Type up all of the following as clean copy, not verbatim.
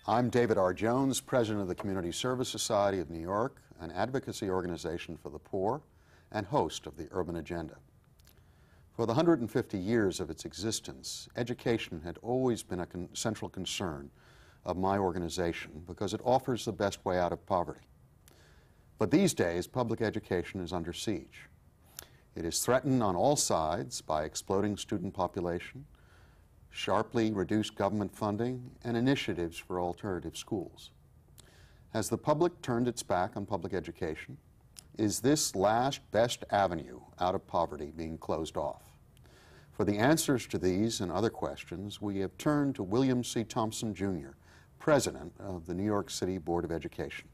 I'm David R. Jones, President of the Community Service Society of New York, an advocacy organization for the poor, and host of the Urban Agenda. For the 150 years of its existence, education had always been a central concern of my organization because it offers the best way out of poverty. But these days, public education is under siege. It is threatened on all sides by exploding student population, sharply reduced government funding, and initiatives for alternative schools. Has the public turned its back on public education? Is this last best avenue out of poverty being closed off? For the answers to these and other questions, we have turned to William C. Thompson, Jr., President of the New York City Board of Education.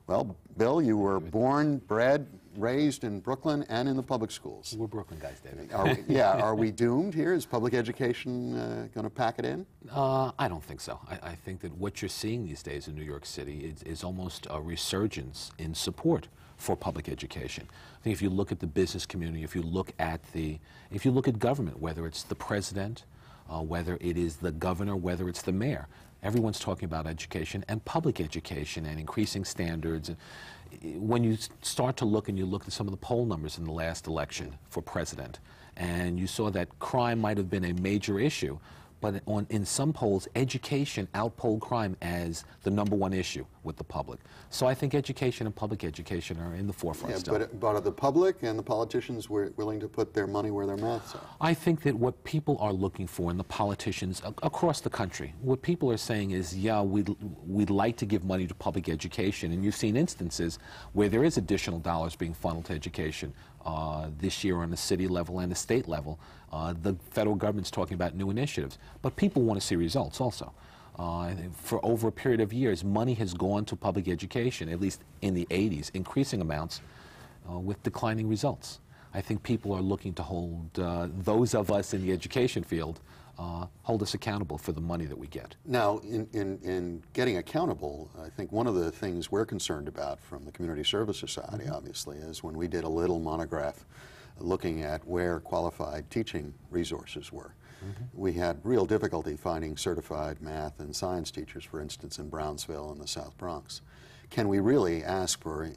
Well, Bill, you were born, bred, raised in Brooklyn and in the public schools. We're Brooklyn guys, David. Are we doomed here? Is public education going to pack it in? I don't think so. I think that what you're seeing these days in New York City is almost a resurgence in support for public education. I think if you look at the business community, if you look at government, whether it's the president, whether it is the governor, whether it's the mayor, everyone's talking about education and public education and increasing standards. When you start to look and you look at some of the poll numbers in the last election for president, and you saw that crime might have been a major issue, but in some polls, education outpolled crime as the #1 issue with the public. So I think education and public education are in the forefront still. But are the public and the politicians willing to put their money where their mouths are? I think that what people are looking for, and the politicians across the country, what people are saying is, yeah, we'd like to give money to public education, and you've seen instances where there is additional dollars being funneled to education this year on the city level and the state level. The federal government's talking about new initiatives, but people want to see results also. For over a period of years, money has gone to public education, at least in the 80s, increasing amounts with declining results. I think people are looking to hold those of us in the education field, hold us accountable for the money that we get. Now, in getting accountable, I think one of the things we're concerned about from the Community Service Society, obviously, is when we did a little monograph looking at where qualified teaching resources were. We had real difficulty finding certified math and science teachers, for instance, in Brownsville and the South Bronx. Can we really ask for,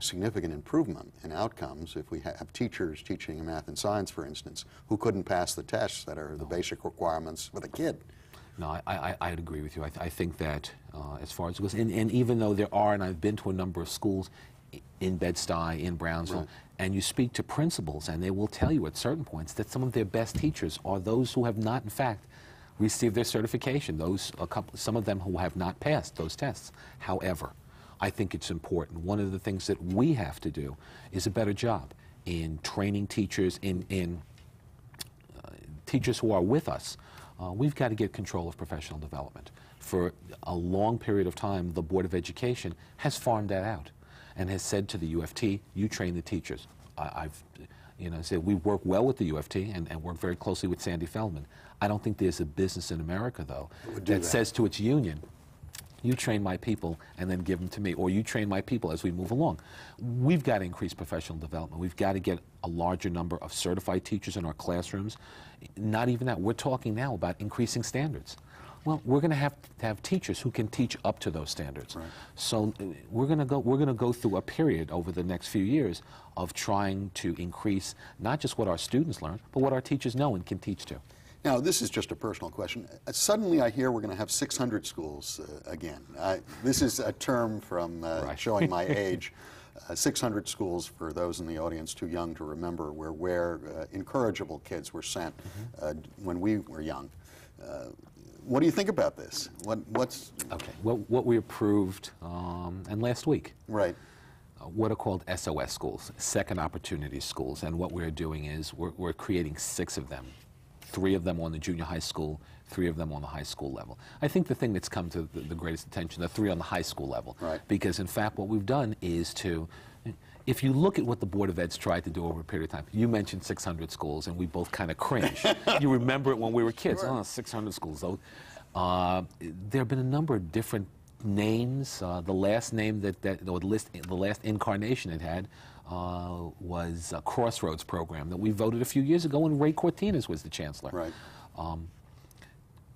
significant improvement in outcomes if we have teachers teaching math and science, for instance, who couldn't pass the tests that are the basic requirements with a kid? No, I'd agree with you. I think that as far as it goes, and even though there are, and I've been to a number of schools in Bed-Stuy, in Brownsville, right, and you speak to principals, and they will tell you at certain points that some of their best teachers are those who have not, in fact, received their certification, some of them who have not passed those tests. However, I think it's important. One of the things that we have to do is a better job in training teachers, in teachers who are with us. We've got to get control of professional development. For a long period of time, the Board of Education has farmed that out and has said to the UFT, you train the teachers. I've said we work well with the UFT and work very closely with Sandy Feldman. I don't think there's a business in America, though, that says to its union, you train my people and then give them to me, or you train my people as we move along. We've got to increase professional development. We've got to get a larger number of certified teachers in our classrooms. Not even that. We're talking now about increasing standards. Well, we're going to have teachers who can teach up to those standards. Right. So we're going to go through a period over the next few years of trying to increase not just what our students learn, but what our teachers know and can teach to. Now, this is just a personal question. Suddenly I hear we're going to have 600 schools again. This is a term from right, showing my age. 600 schools, for those in the audience too young to remember, were where incorrigible kids were sent when we were young. What do you think about this? What's okay? What we approved and last week, right? What are called SOS schools, second opportunity schools, and what we're doing is we're creating 6 of them, 3 of them on the junior high school, 3 of them on the high school level. I think the thing that's come to the greatest attention, the 3 on the high school level, right? Because in fact, what we've done is to. If you look at what the Board of Ed's tried to do over a period of time, you mentioned 600 schools, and we both kind of cringe. You remember it when we were kids. Sure. Oh, 600 schools. There have been a number of different names. The last name the last incarnation it had was a Crossroads program that we voted a few years ago when Ray Cortines was the chancellor. Right.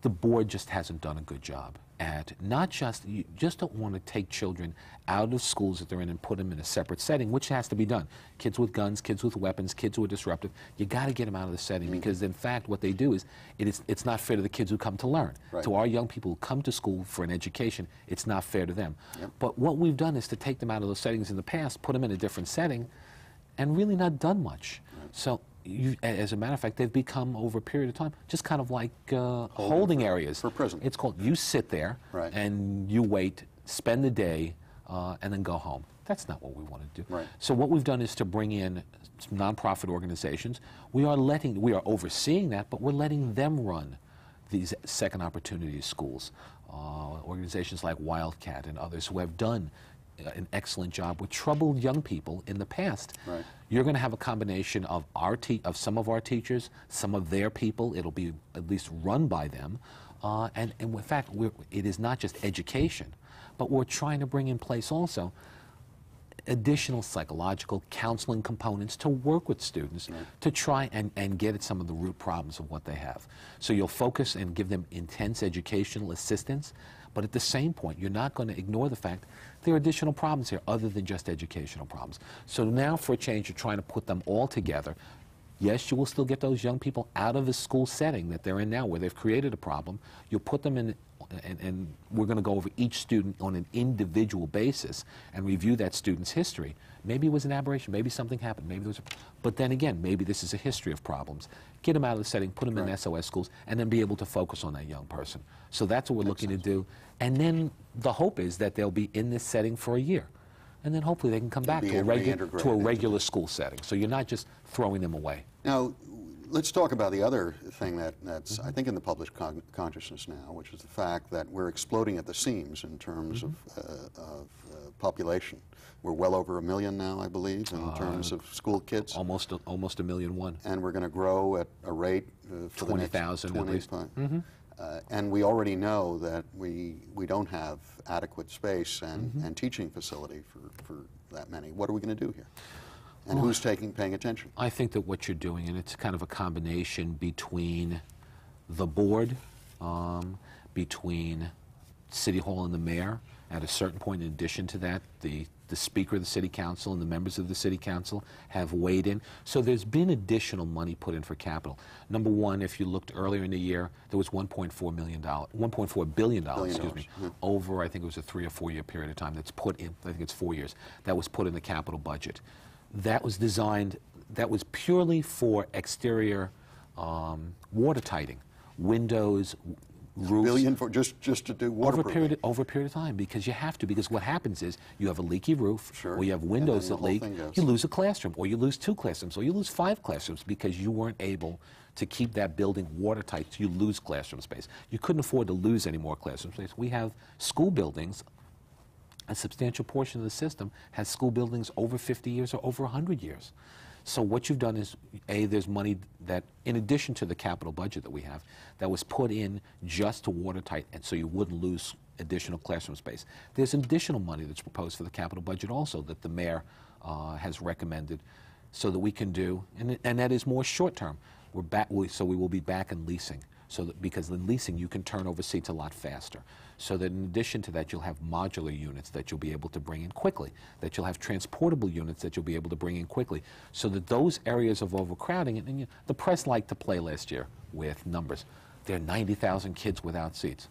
The board just hasn't done a good job at not just, you just don't want to take children out of schools that they're in and put them in a separate setting, which has to be done. Kids with guns, kids with weapons, kids who are disruptive, you got to get them out of the setting because in fact what they do is, it's not fair to the kids who come to learn. Right. To our young people who come to school for an education, it's not fair to them. Yep. But what we've done is to take them out of those settings in the past, put them in a different setting, and really not done much. Right. So as a matter of fact, they've become, over a period of time, just kind of like holding areas. For prison. It's called, you sit there right. and you wait, spend the day, and then go home. That's not what we want to do. Right. So what we've done is to bring in some nonprofit organizations. We are overseeing that, but we're letting them run these second opportunity schools. Organizations like Wildcat and others who have done an excellent job with troubled young people in the past. Right. You're going to have a combination of some of our teachers, some of their people. It'll be at least run by them, and in fact, it is not just education, but we're trying to bring in place also additional psychological counseling components to work with students right. to try and get at some of the root problems of what they have. So you'll focus and give them intense educational assistance, but at the same point, you're not going to ignore the fact there are additional problems here other than just educational problems. So now, for a change, you're trying to put them all together. Yes, you will still get those young people out of the school setting that they're in now where they've created a problem. You'll put them in, and we're going to go over each student on an individual basis and review that student's history. Maybe it was an aberration, maybe something happened, maybe there was but then again, maybe this is a history of problems. Get them out of the setting, put them right. in SOS schools, and then be able to focus on that young person. So that's what we're looking to do. And then the hope is that they'll be in this setting for a year. And then hopefully they can come back to a regular school setting. So you're not just throwing them away. Now, let's talk about the other thing that's, I think, in the public consciousness now, which is the fact that we're exploding at the seams in terms of population. We're well over 1 million now, I believe, in terms of school kids. Almost 1.1 million. And we're going to grow at a rate for 20,000 at least. And we already know that we don't have adequate space and teaching facility for that many. What are we going to do here? And who's paying attention? I think that what you're doing, and it's kind of a combination between the board, between City Hall and the mayor. At a certain point, in addition to that, the Speaker of the City Council and the members of the City Council have weighed in. So there's been additional money put in for capital. Number one, if you looked earlier in the year, there was $1.4 billion, excuse me, over, I think it was a 3 or 4 year period of time that's put in, I think it's 4 years, that was put in the capital budget. That was designed, that was purely for exterior watertighting, windows, roofs. $1 billion for just to do waterproofing. Over a period of time, because you have to, because what happens is you have a leaky roof, or you have windows that leak, you lose a classroom, or you lose 2 classrooms, or you lose 5 classrooms because you weren't able to keep that building watertight, so you lose classroom space. You couldn't afford to lose any more classroom space. We have school buildings, a substantial portion of the system has school buildings over 50 years or over 100 years. So what you've done is, there's money that, in addition to the capital budget that we have, that was put in just to watertight, and so you wouldn't lose additional classroom space. There's additional money that's proposed for the capital budget also that the mayor has recommended, so that we can do, and that is more short term. So we will be back in leasing, so that, because in leasing you can turn over seats a lot faster. So that in addition to that, you'll have modular units that you'll be able to bring in quickly, that you'll have transportable units that you'll be able to bring in quickly, so that those areas of overcrowding, and the press liked to play last year with numbers. There are 90,000 kids without seats.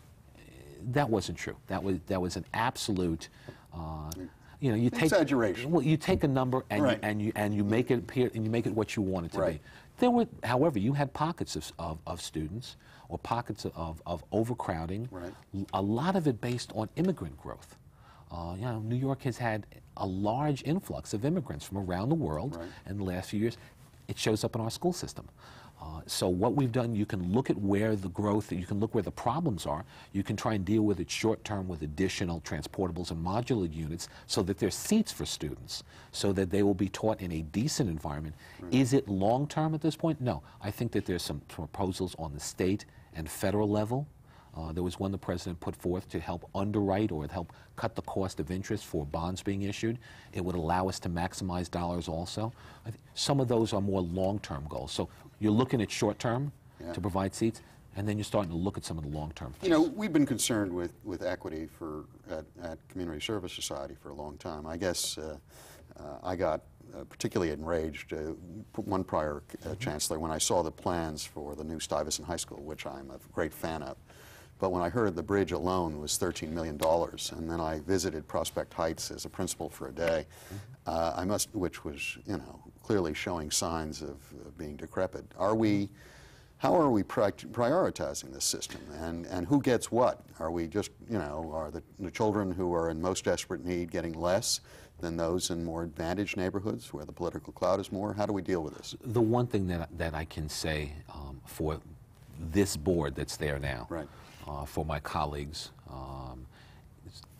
That wasn't true. That was an absolute, you take exaggeration. Well, you take a number and you make it appear, and you make it what you want it to be. There were, however, you had pockets of students or pockets of overcrowding, a lot of it based on immigrant growth. New York has had a large influx of immigrants from around the world in the last few years. It shows up in our school system. So what we've done, you can look at where the growth, you can look where the problems are, you can try and deal with it short term with additional transportables and modular units so that there's seats for students, so that they will be taught in a decent environment. Is it long term at this point? No. I think that there's some proposals on the state and federal level. There was one the president put forth to help underwrite or help cut the cost of interest for bonds being issued. It would allow us to maximize dollars also. Some of those are more long-term goals. So you're looking at short-term to provide seats. and then you're starting to look at some of the long-term things. You know, we've been concerned with equity at Community Service Society for a long time. I guess I got particularly enraged, one prior chancellor, when I saw the plans for the new Stuyvesant High School, which I'm a great fan of. But when I heard the bridge alone was $13 million, and then I visited Prospect Heights as a principal for a day, which was, you know, clearly showing signs of being decrepit. How are we prioritizing this system, and who gets what? Are we just, you know, are the children who are in most desperate need getting less than those in more advantaged neighborhoods where the political clout is more? How do we deal with this? The one thing that I can say for this board that's there now, right. For my colleagues,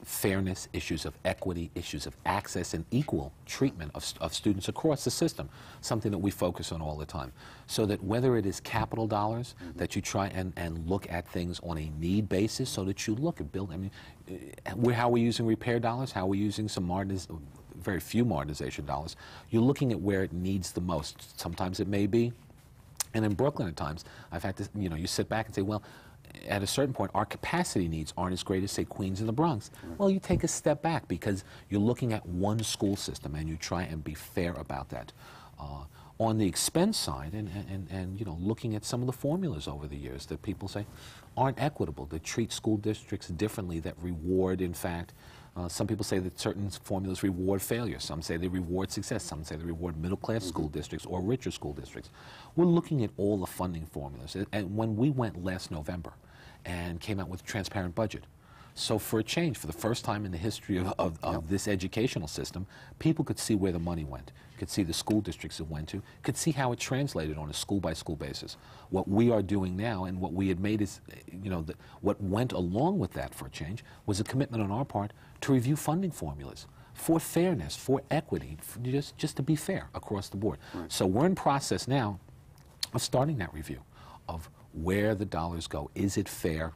fairness, issues of equity, issues of access and equal treatment of students across the system, something that we focus on all the time. So that whether it is capital dollars, that you try and look at things on a need basis, so that you look at building, I mean, how are we using repair dollars, how are we using some very few modernization dollars. You're looking at where it needs the most. Sometimes it may be, and in Brooklyn at times, I've had to, you know, you sit back and say, well, at a certain point, our capacity needs aren't as great as, say, Queens and the Bronx. Well, you take a step back because you're looking at one school system and you try and be fair about that. On the expense side, and you know, looking at some of the formulas over the years that people say aren't equitable, that treat school districts differently, that reward, in fact, some people say that certain formulas reward failure. Some say they reward success. Some say they reward middle-class school districts or richer school districts. We're looking at all the funding formulas. And when we went last November and came out with a transparent budget, so for a change, for the first time in the history of this educational system, people could see where the money went, could see the school districts it went to, could see how it translated on a school-by-school basis. What we are doing now and what we had made is, you know, what went along with that for a change was a commitment on our part to review funding formulas for fairness, for equity, just to be fair across the board. Right. So we're in process now of starting that review of where the dollars go. Is it fair?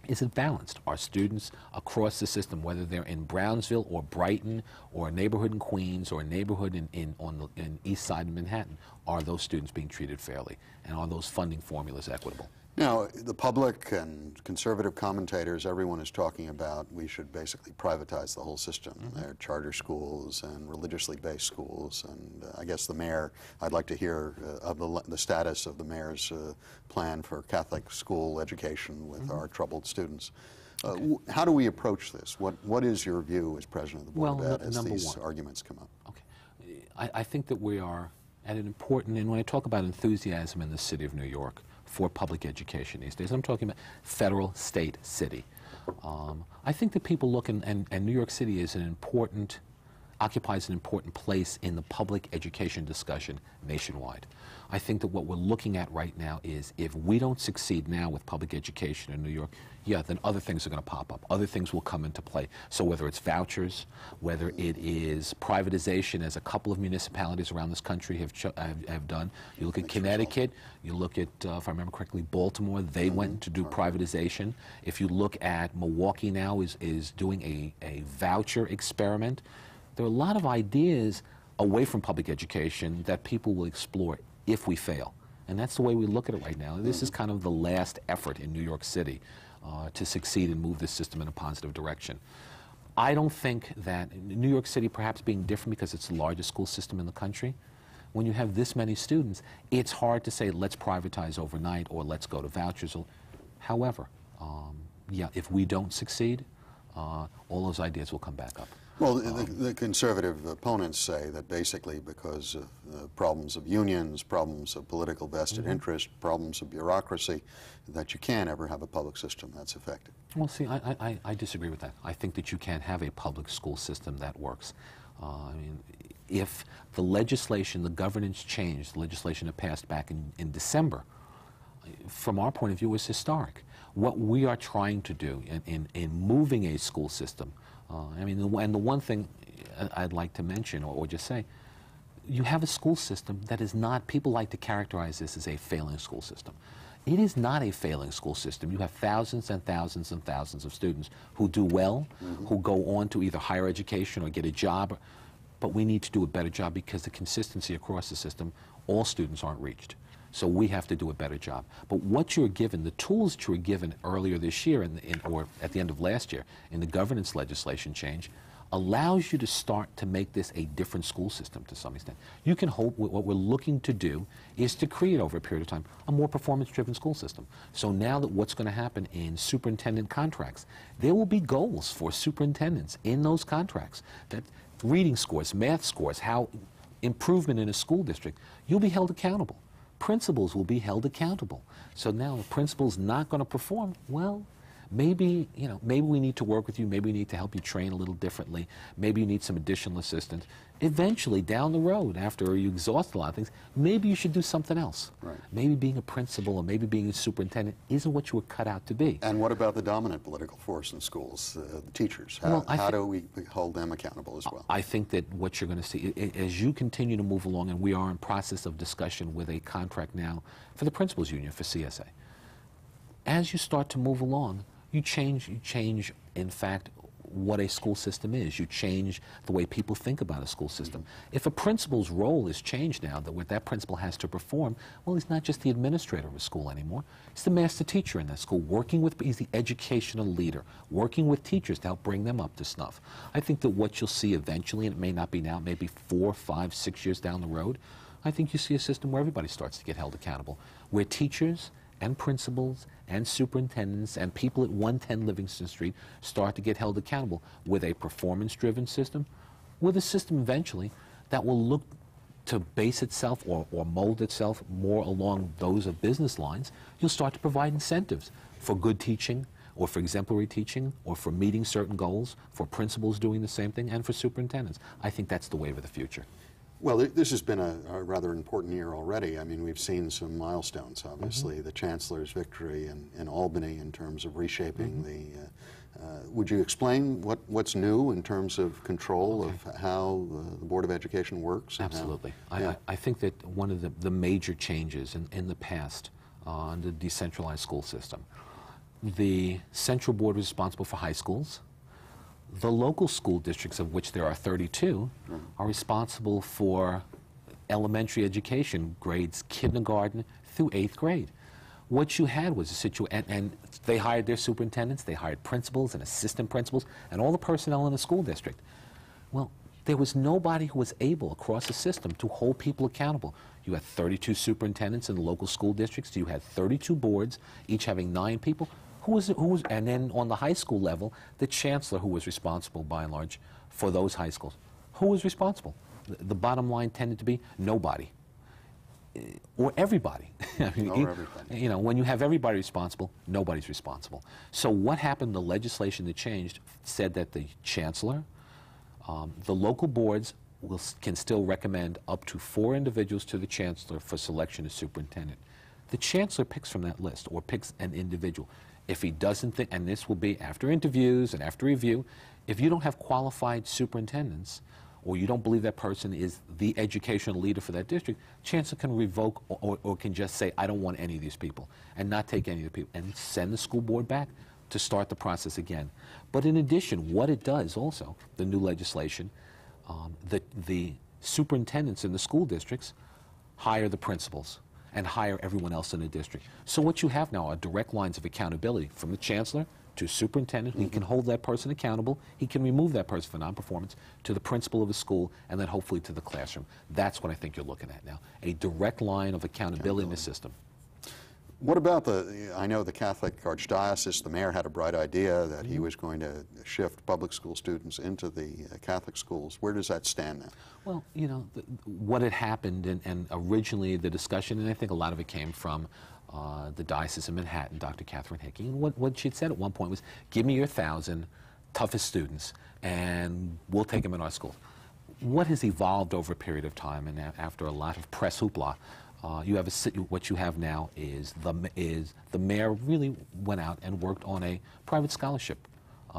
Is it balanced? Are students across the system, whether they're in Brownsville or Brighton or a neighborhood in Queens or a neighborhood in East Side of Manhattan, are those students being treated fairly? And are those funding formulas equitable? Now, the public and conservative commentators, everyone is talking about we should basically privatize the whole system. There are charter schools and religiously based schools, and I guess the mayor, I'd like to hear of the status of the mayor's plan for Catholic school education with our troubled students. How do we approach this? What is your view as president of the board about as these arguments come up? Okay. I think that we are at an important, and when I talk about enthusiasm in the city of New York for public education these days, I'm talking about federal, state, city. I think that people look, and New York City is occupies an important place in the public education discussion nationwide. I think that what we're looking at right now is if we don't succeed now with public education in New York, then other things are going to pop up. Other things will come into play. So whether it's vouchers, whether it is privatization, as a couple of municipalities around this country have done. You look at Connecticut, you look at, if I remember correctly, Baltimore, they went to do privatization. If you look at Milwaukee now is doing a voucher experiment. There are a lot of ideas away from public education that people will explore if we fail. And that's the way we look at it right now. This is kind of the last effort in New York City to succeed and move this system in a positive direction. I don't think that New York City perhaps being different because it's the largest school system in the country, when you have this many students, it's hard to say let's privatize overnight or let's go to vouchers. However, if we don't succeed, all those ideas will come back up. Well, the conservative opponents say that basically because of problems of unions, problems of political vested interest, problems of bureaucracy, that you can't ever have a public system that's effective. Well, see, I disagree with that. I think that you can have a public school system that works. I mean, if the legislation, the governance changed, the legislation that passed back in December, from our point of view, is historic. What we are trying to do in moving a school system, I mean, and the one thing I'd like to mention or just say, you have a school system that is not, people like to characterize this as a failing school system. It is not a failing school system. You have thousands and thousands and thousands of students who do well, who go on to either higher education or get a job, but we need to do a better job because the consistency across the system, all students aren't reached. So we have to do a better job. But what you're given, the tools that you were given earlier this year or at the end of last year in the governance legislation change, allows you to start to make this a different school system to some extent. You can hope what we're looking to do is to create over a period of time a more performance-driven school system. So now that what's going to happen in superintendent contracts, there will be goals for superintendents in those contracts, that reading scores, math scores, how improvement in a school district, you'll be held accountable. Principals will be held accountable. So now the principal's not going to perform, well, maybe, maybe we need to work with you, maybe we need to help you train a little differently, maybe you need some additional assistance. Eventually, down the road, after you exhaust a lot of things, maybe you should do something else. Right. Maybe being a principal or maybe being a superintendent isn't what you were cut out to be. And what about the dominant political force in schools, the teachers? How do we hold them accountable as well? I think that what you're going to see, as you continue to move along, and we are in process of discussion with a contract now for the Principals Union for CSA, as you start to move along, you change, in fact, what a school system is. You change the way people think about a school system. If a principal's role is changed now, that what that principal has to perform, well, he's not just the administrator of a school anymore. He's the master teacher in that school, he's the educational leader, working with teachers to help bring them up to snuff. I think that what you'll see eventually, and it may not be now, maybe 4, 5, 6 years down the road, I think you see a system where everybody starts to get held accountable, where teachers and principals and superintendents and people at 110 Livingston Street start to get held accountable with a performance-driven system, with a system eventually that will look to base itself or mold itself more along those of business lines. You'll start to provide incentives for good teaching or for exemplary teaching or for meeting certain goals, for principals doing the same thing, and for superintendents. I think that's the wave of the future. Well, this has been a rather important year already. I mean, we've seen some milestones, obviously. The Chancellor's victory in Albany in terms of reshaping would you explain what's new in terms of control of how the Board of Education works? Absolutely. I think that one of the major changes in the past on the decentralized school system, the central board was responsible for high schools. The local school districts, of which there are 32, are responsible for elementary education, grades kindergarten through 8th grade. What you had was a situation, and they hired their superintendents, they hired principals and assistant principals, and all the personnel in the school district. Well, there was nobody who was able across the system to hold people accountable. You had 32 superintendents in the local school districts, you had 32 boards, each having 9 people. And then on the high school level, the chancellor, who was responsible by and large for those high schools. Who was responsible? The bottom line tended to be nobody. Or everybody. I mean, everybody. When you have everybody responsible, nobody's responsible. So what happened, the legislation that changed said that the chancellor, the local boards can still recommend up to 4 individuals to the chancellor for selection as superintendent. The chancellor picks from that list, or picks an individual. If he doesn't think, and this will be after interviews and after review, if you don't have qualified superintendents, or you don't believe that person is the educational leader for that district, chancellor can revoke or can just say, I don't want any of these people, and not take any of the people, and send the school board back to start the process again. But in addition, what it does also, the new legislation, the superintendents in the school districts hire the principals and hire everyone else in the district. So what you have now are direct lines of accountability from the chancellor to superintendent. He can hold that person accountable. He can remove that person for non-performance, to the principal of the school, and then hopefully to the classroom. That's what I think you're looking at now, a direct line of accountability in the system. What about I know the Catholic Archdiocese, the mayor had a bright idea that he was going to shift public school students into the Catholic schools. Where does that stand now? Well, what had happened, and originally the discussion, and I think a lot of it came from the Diocese of Manhattan, Dr. Catherine Hickey, and what she'd said at one point was, give me your 1,000 toughest students, and we'll take them in our schools. What has evolved over a period of time, and after a lot of press hoopla, what you have now is the mayor really went out and worked on a private scholarship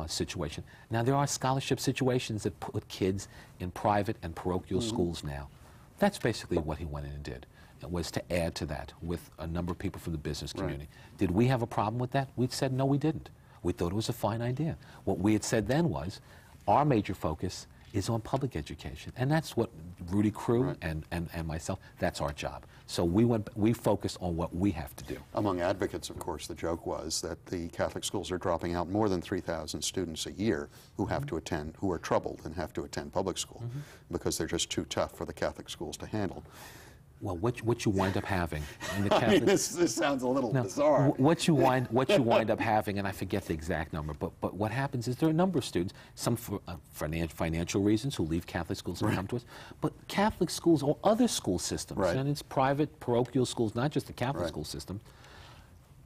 situation. Now, there are scholarship situations that put kids in private and parochial schools now. That's basically what he went in and did. It was to add to that with a number of people from the business community. Right. Did we have a problem with that? We said no, we didn't. We thought it was a fine idea. What we had said then was, our major focus is on public education. And that's what Rudy Crew and myself, that's our job. So we focus on what we have to do. Among advocates, of course, the joke was that the Catholic schools are dropping out more than 3,000 students a year who have to attend, who are troubled and have to attend public school because they're just too tough for the Catholic schools to handle. Well, what you wind up having in the Catholic... I mean, this sounds a little bizarre. What you wind up having, and I forget the exact number, but what happens is there are a number of students, some for financial reasons, who leave Catholic schools and come to us, but Catholic schools or other school systems, and it's private, parochial schools, not just the Catholic school system,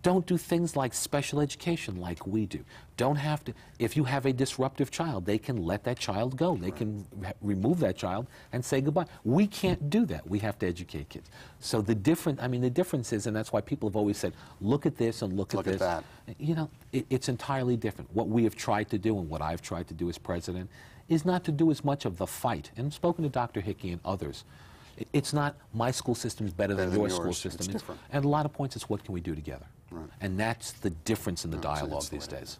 don't do things like special education like we do. Don't have to, if you have a disruptive child, they can let that child go. They can remove that child and say goodbye. We can't do that. We have to educate kids. So the difference is, and that's why people have always said, look at this and look at this. That. You know, it's entirely different. What we have tried to do and what I've tried to do as president is not to do as much of the fight. And I've spoken to Dr. Hickey and others. It's not my school system is better than your school system. It's different. And a lot of points, it's what can we do together. Right. And that's the difference in the dialogue these days.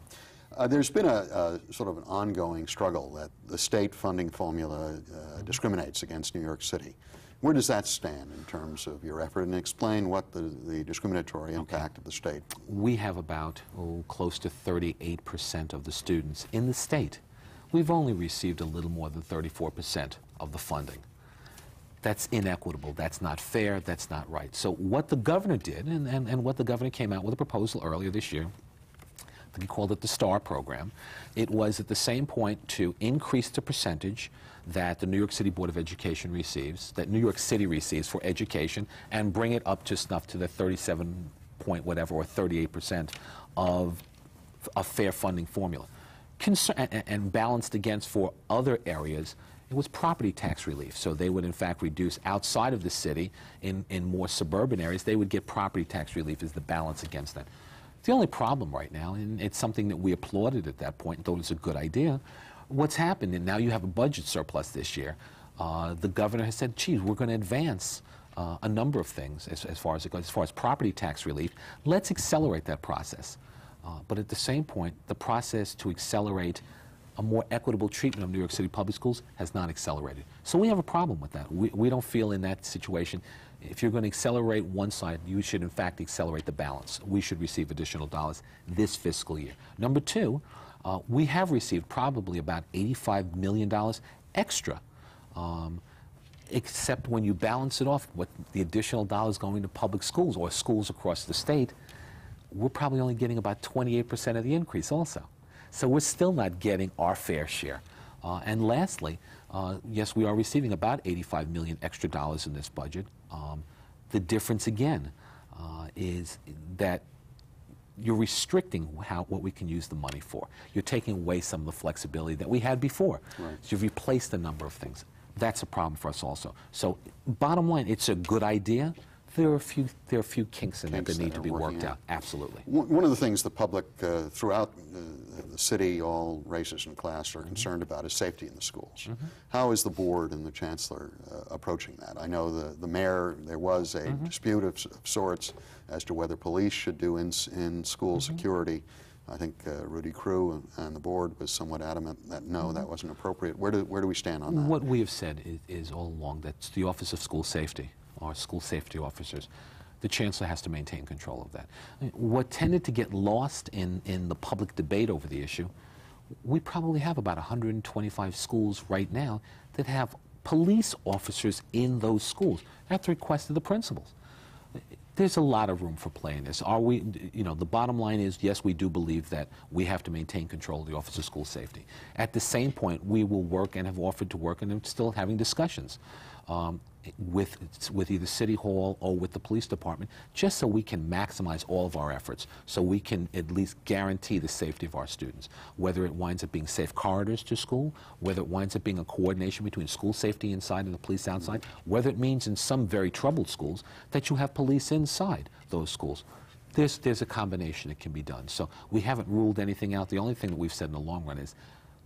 There's been a sort of an ongoing struggle that the state funding formula discriminates against New York City. Where does that stand in terms of your effort? And explain what the discriminatory impact of the state. We have about close to 38% of the students in the state. We've only received a little more than 34% of the funding. That's inequitable, that's not fair, that's not right. So what the governor did, and what the governor came out with a proposal earlier this year, he called it the STAR program. It was at the same point to increase the percentage that the New York City Board of Education receives, that New York City receives for education, and bring it up to snuff to the 37 point whatever, or 38% of a fair funding formula. And balanced against for other areas, it was property tax relief. So they would in fact reduce outside of the city in more suburban areas, they would get property tax relief as the balance against that. The only problem right now, and it's something that we applauded at that point and thought it was a good idea, what's happened, and now you have a budget surplus this year, the governor has said, geez, we're going to advance a number of things as far as it goes, as far as property tax relief. Let's accelerate that process. But at the same point, the process to accelerate a more equitable treatment of New York City public schools has not accelerated. So we have a problem with that. We don't feel in that situation, if you're going to accelerate one side, you should in fact accelerate the balance. We should receive additional dollars this fiscal year. Number two, we have received probably about $85 million extra, except when you balance it off, what the additional dollars going to public schools or schools across the state, we're probably only getting about 28% of the increase also. So we're still not getting our fair share. And lastly, yes, we are receiving about $85 million extra dollars in this budget. The difference again is that you're restricting what we can use the money for. You're taking away some of the flexibility that we had before. Right. So you've replaced a number of things. That's a problem for us also. So bottom line, it's a good idea. There are a few kinks in it that need to be worked out. Absolutely. One of the things the public throughout the city, all races and class, are concerned about is safety in the schools. How is the board and the chancellor approaching that? I know the mayor, there was a dispute of sorts as to whether police should do in school security. I think Rudy Crew and the board was somewhat adamant that no, that wasn't appropriate. Where do we stand on that? What we have said is all along that's the Office of School Safety, our school safety officers. The chancellor has to maintain control of that. What tended to get lost in the public debate over the issue, we probably have about 125 schools right now that have police officers in those schools at the request of the principals. There's a lot of room for play in this. Are we, you know, the bottom line is, yes, we do believe that we have to maintain control of the Office of School Safety. At the same point, we will work and have offered to work, and I'm still having discussions with either City Hall or with the police department, just so we can maximize all of our efforts, so we can at least guarantee the safety of our students, whether it winds up being safe corridors to school, whether it winds up being a coordination between school safety inside and the police outside, whether it means in some very troubled schools that you have police inside those schools. There's a combination that can be done. So we haven't ruled anything out. The only thing that we've said in the long run is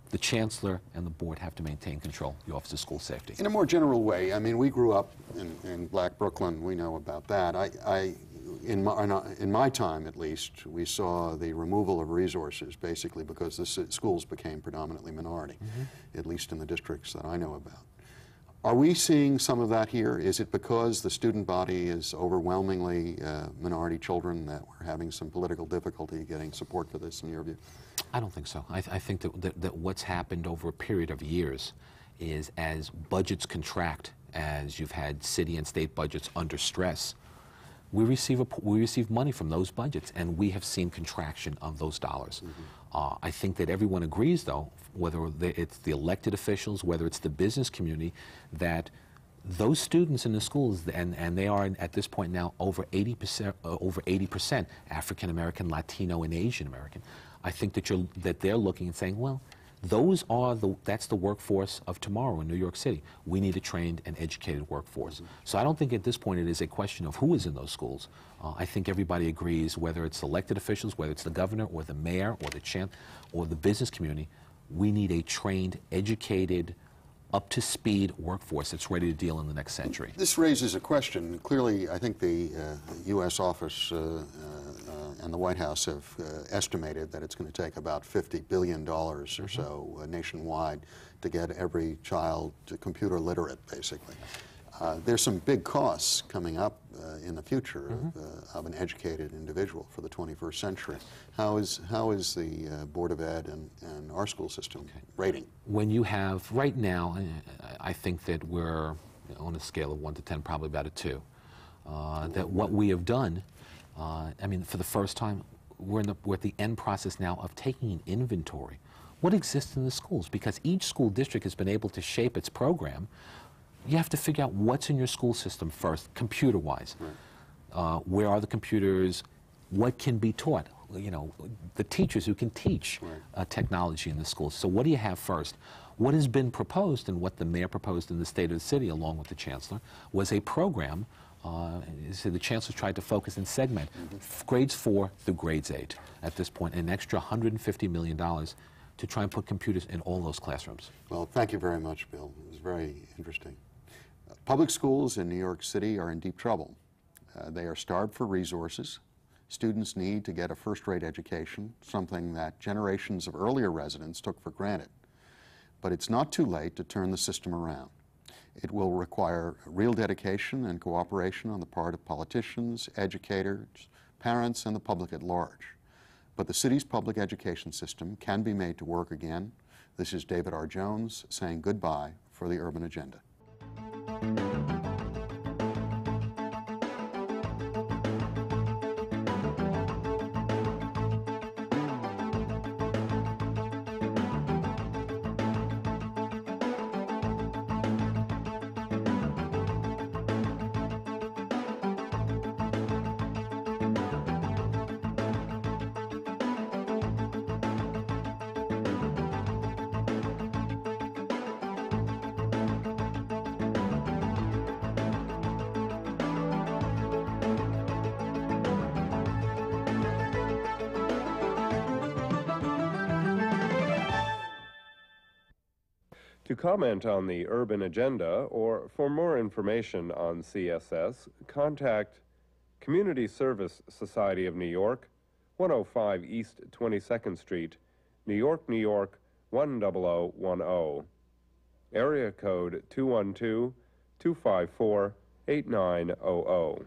the chancellor and the board have to maintain control of the Office of School Safety. In a more general way, I mean, we grew up in Black Brooklyn. We know about that. in my time, at least, we saw the removal of resources, basically because the schools became predominantly minority, at least in the districts that I know about. Are we seeing some of that here? Is it because the student body is overwhelmingly minority children that we're having some political difficulty getting support for this, in your view? I don't think so. I think that what's happened over a period of years is, as budgets contract, as you've had city and state budgets under stress, we receive money from those budgets, and we have seen contraction of those dollars. I think that everyone agrees, though, whether it's the elected officials, whether it's the business community, that those students in the schools, and they are at this point now over 80% African American, Latino, and Asian American. I think that they're looking and saying, well, that's the workforce of tomorrow in New York City. We need a trained and educated workforce. So I don't think at this point it is a question of who is in those schools. I think everybody agrees, whether it's elected officials, whether it's the governor or the mayor or the champ or the business community, we need a trained, educated, up-to-speed workforce that's ready to deal in the next century. This raises a question. Clearly, I think the U.S. office and the White House have estimated that it's going to take about $50 billion or so nationwide to get every child to computer literate, basically. There's some big costs coming up in the future of an educated individual for the 21st century. How is the Board of Ed and our school system rating? When you have, right now, I think that we're on a scale of 1 to 10, probably about a 2. That what we have done, I mean, for the first time, we're at the end process now of taking an inventory. What exists in the schools? Because each school district has been able to shape its program. You have to figure out what's in your school system first, computer-wise. Right. Where are the computers? What can be taught? You know, the teachers who can teach technology in the schools. So what do you have first? What has been proposed, and what the mayor proposed in the state of the city, along with the chancellor, was a program. So the chancellor tried to focus and segment grades 4 through grades 8 at this point, an extra $150 million to try and put computers in all those classrooms. Well, thank you very much, Bill. It was very interesting. Public schools in New York City are in deep trouble. They are starved for resources. Students need to get a first-rate education, something that generations of earlier residents took for granted. But it's not too late to turn the system around. It will require real dedication and cooperation on the part of politicians, educators, parents, and the public at large. But the city's public education system can be made to work again. This is David R. Jones saying goodbye for the Urban Agenda. To comment on the Urban Agenda or for more information on CSS, contact Community Service Society of New York, 105 East 22nd Street, New York, New York, 10010. Area code 212-254-8900.